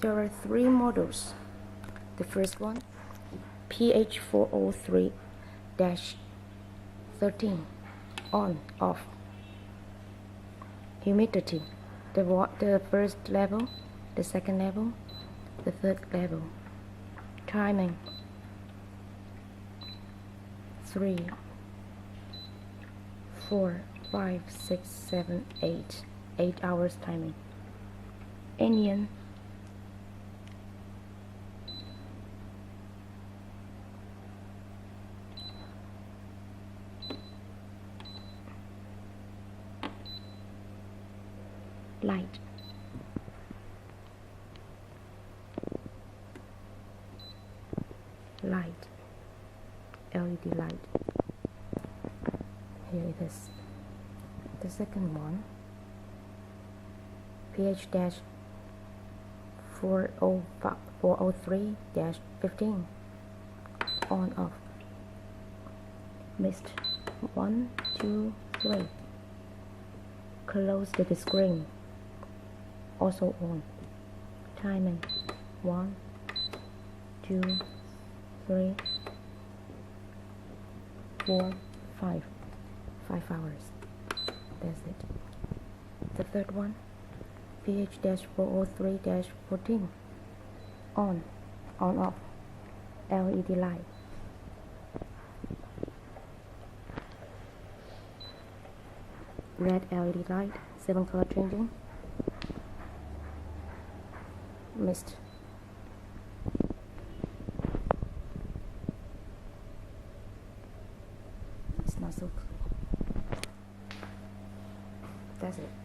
There are three models. The first one, PH403-13, on, off. Humidity, the first level, the second level, the third level. Timing, 3, 4, 5, 6, 7, 8. 8 hours timing. Indian, light, light, LED light. Here it is. The second one, PH-403-15, on, off. Mist, 1, 2, 3. Close the screen, also on. Timing, 1, 2, 3, 4, 5. 5 hours. That's it. The third one, PH-403-14, on, off, LED light. Red LED light, 7 color changing. Mist.